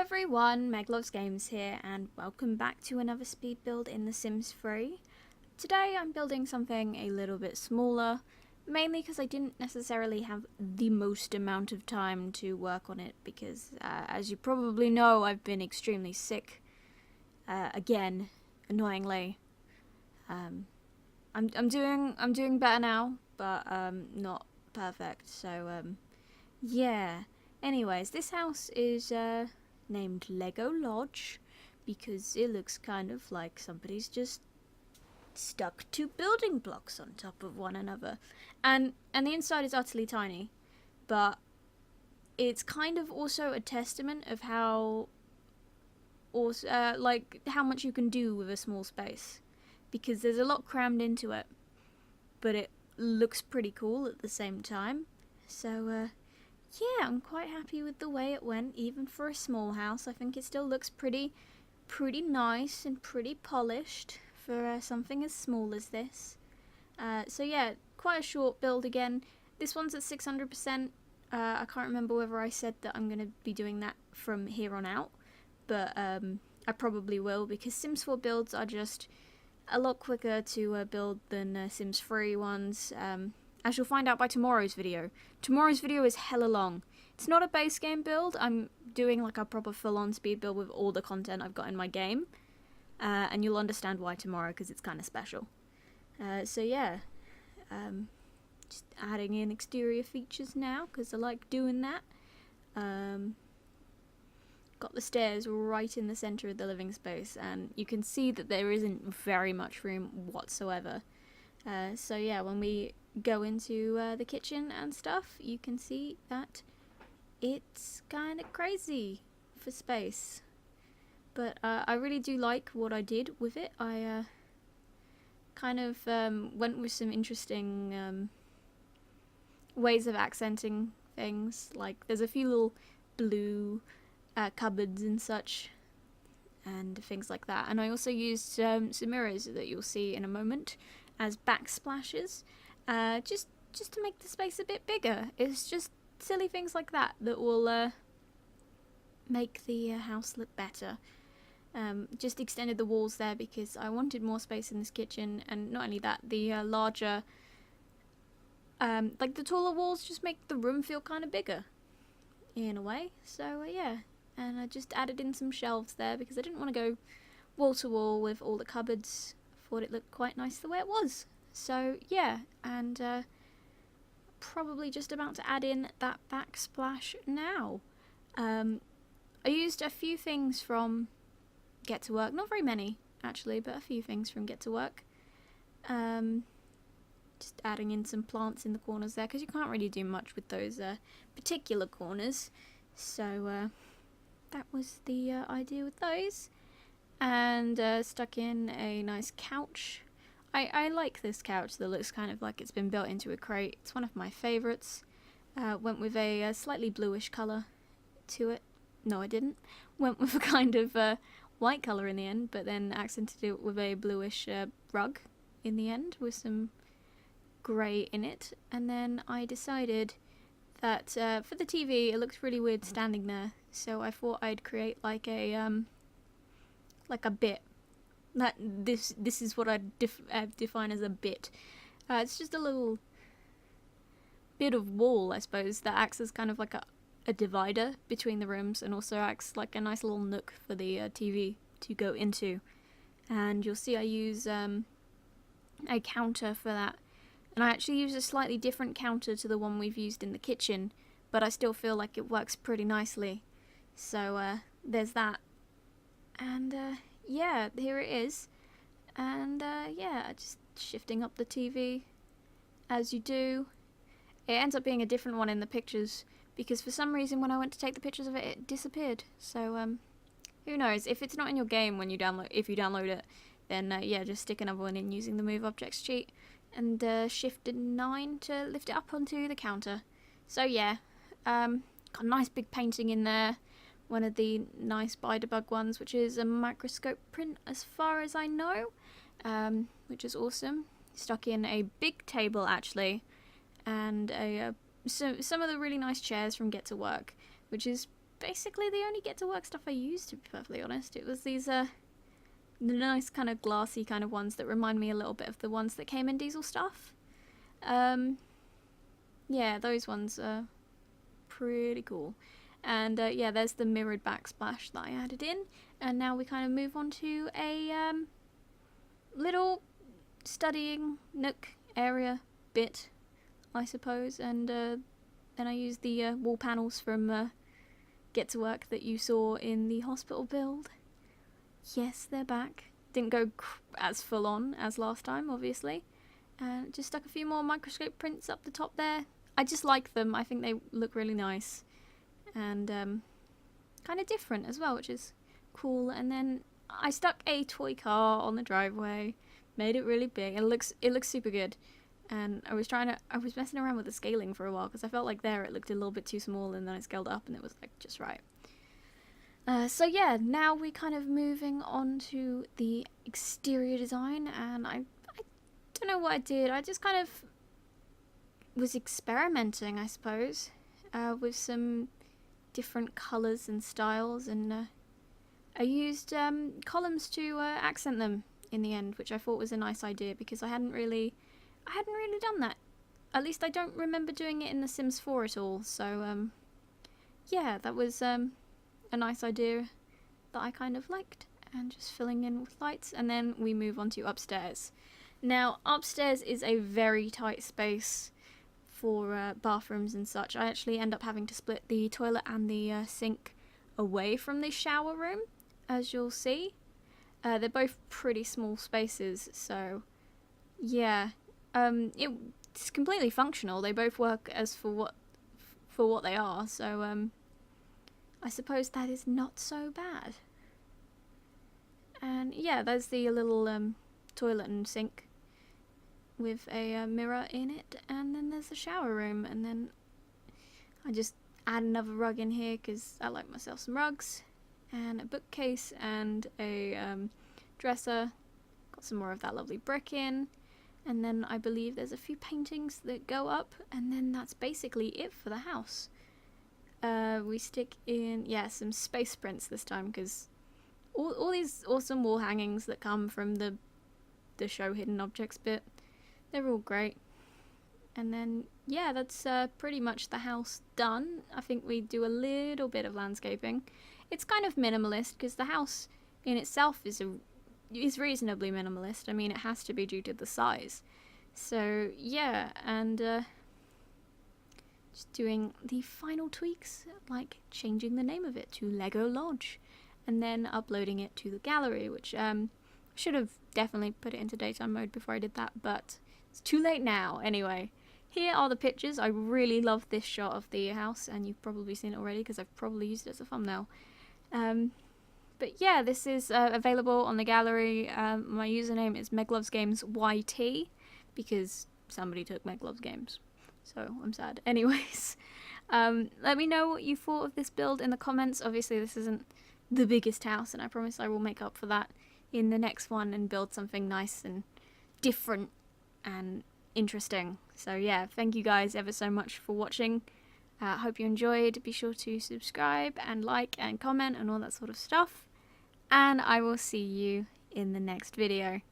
everyone, Megloves Games here, and welcome back to another speed build in The Sims 3. Today I'm building something a little bit smaller, mainly because I didn't necessarily have the most amount of time to work on it, because as you probably know, I've been extremely sick, again, annoyingly. I'm doing better now, but not perfect, so yeah. Anyways, this house is named Lego Lodge because it looks kind of like somebody's just stuck two building blocks on top of one another. And the inside is utterly tiny, but it's kind of also a testament of how how much you can do with a small space, because there's a lot crammed into it, but it looks pretty cool at the same time. So yeah, I'm quite happy with the way it went, even for a small house. I think it still looks pretty nice and pretty polished for something as small as this. So yeah, quite a short build again. This one's at 600%. I can't remember whether I said that I'm going to be doing that from here on out, but I probably will, because Sims 4 builds are just a lot quicker to build than Sims 3 ones. As you'll find out by tomorrow's video. Tomorrow's video is hella long. It's not a base game build. I'm doing like a proper full-on speed build with all the content I've got in my game. And you'll understand why tomorrow, because it's kind of special. So yeah. Just adding in exterior features now, because I like doing that. Got the stairs right in the centre of the living space, and you can see that there isn't very much room whatsoever. So yeah, when we go into the kitchen and stuff, you can see that it's kind of crazy for space. But I really do like what I did with it. I kind of went with some interesting ways of accenting things. Like, there's a few little blue cupboards and such, and things like that. And I also used some mirrors that you'll see in a moment as backsplashes, just to make the space a bit bigger. It's just silly things like that that will make the house look better. Just extended the walls there because I wanted more space in this kitchen, and not only that, the larger, like the taller walls just make the room feel kind of bigger, in a way. So yeah, and I just added in some shelves there because I didn't want to go wall to wall with all the cupboards. Thought it looked quite nice the way it was. So yeah, and probably just about to add in that backsplash now. I used a few things from Get to Work, not very many actually, but a few things from Get to Work. Just adding in some plants in the corners there, because you can't really do much with those particular corners. So that was the idea with those. And stuck in a nice couch. I like this couch that looks kind of like it's been built into a crate. It's one of my favourites. Went with a slightly bluish colour to it. No, I didn't. Went with a kind of white colour in the end, but then accented it with a bluish rug in the end with some grey in it. And then I decided that for the TV it looks really weird standing there, so I thought I'd create like a bit. That this is what I define as a bit. It's just a little bit of wall, I suppose, that acts as kind of like a divider between the rooms, and also acts like a nice little nook for the TV to go into. And you'll see I use a counter for that, and I actually use a slightly different counter to the one we've used in the kitchen, but I still feel like it works pretty nicely. So there's that. And yeah, here it is. And yeah, just shifting up the TV as you do. It ends up being a different one in the pictures, because for some reason when I went to take the pictures of it, it disappeared. So who knows? If it's not in your game when you download it, then yeah, just stick another one in using the Move Objects cheat, and shift 9 to lift it up onto the counter. So yeah, got a nice big painting in there. One of the nice Bidebug ones, which is a microscope print as far as I know, which is awesome. Stuck in a big table actually, and some of the really nice chairs from Get to Work, which is basically the only Get to Work stuff I used, to be perfectly honest. It was these the nice kind of glassy kind of ones that remind me a little bit of the ones that came in Diesel stuff. Yeah, those ones are pretty cool. And yeah, there's the mirrored backsplash that I added in. And now we kind of move on to a little studying nook area bit, I suppose. And then I use the wall panels from Get to Work that you saw in the hospital build. Yes, they're back. Didn't go as full on as last time, obviously. And just stuck a few more microscope prints up the top there. I just like them. I think they look really nice. And kind of different as well, which is cool. And then I stuck a toy car on the driveway, made it really big. It looks super good. And I was messing around with the scaling for a while because I felt like there it looked a little bit too small, and then I scaled up and it was like just right. So yeah, now we're kind of moving on to the exterior design, and I don't know what I did. I just kind of was experimenting, I suppose, with some different colours and styles, and I used columns to accent them in the end, which I thought was a nice idea because I hadn't really done that. At least I don't remember doing it in The Sims 4 at all. So yeah, that was a nice idea that I kind of liked, and just filling in with lights. And then we move on to upstairs. Now, upstairs is a very tight space for bathrooms and such. I actually end up having to split the toilet and the sink away from the shower room, as you'll see. They're both pretty small spaces, so yeah, it's completely functional. They both work as for what they are, so I suppose that is not so bad. And yeah, there's the little toilet and sink with a mirror in it, and then there's the shower room, and then I just add another rug in here because I like myself some rugs, and a bookcase and a dresser. Got some more of that lovely brick in, and then I believe there's a few paintings that go up, and then that's basically it for the house. We stick in, yeah, some space prints this time because all these awesome wall hangings that come from the show hidden objects bit, they're all great. And then yeah, that's pretty much the house done. I think we do a little bit of landscaping. It's kind of minimalist because the house in itself is reasonably minimalist. I mean, it has to be due to the size. So yeah, and just doing the final tweaks, like changing the name of it to Lego Lodge, and then uploading it to the gallery, which should have definitely put it into daytime mode before I did that, but it's too late now. Anyway, here are the pictures. I really love this shot of the house, and you've probably seen it already because I've probably used it as a thumbnail. But yeah, this is available on the gallery. My username is meglovesgamesYT because somebody took meglovesgames, so I'm sad. Anyways, let me know what you thought of this build in the comments. Obviously this isn't the biggest house, and I promise I will make up for that in the next one and build something nice and different and interesting. So yeah, thank you guys ever so much for watching. Hope you enjoyed. Be sure to subscribe and like and comment and all that sort of stuff, and I will see you in the next video.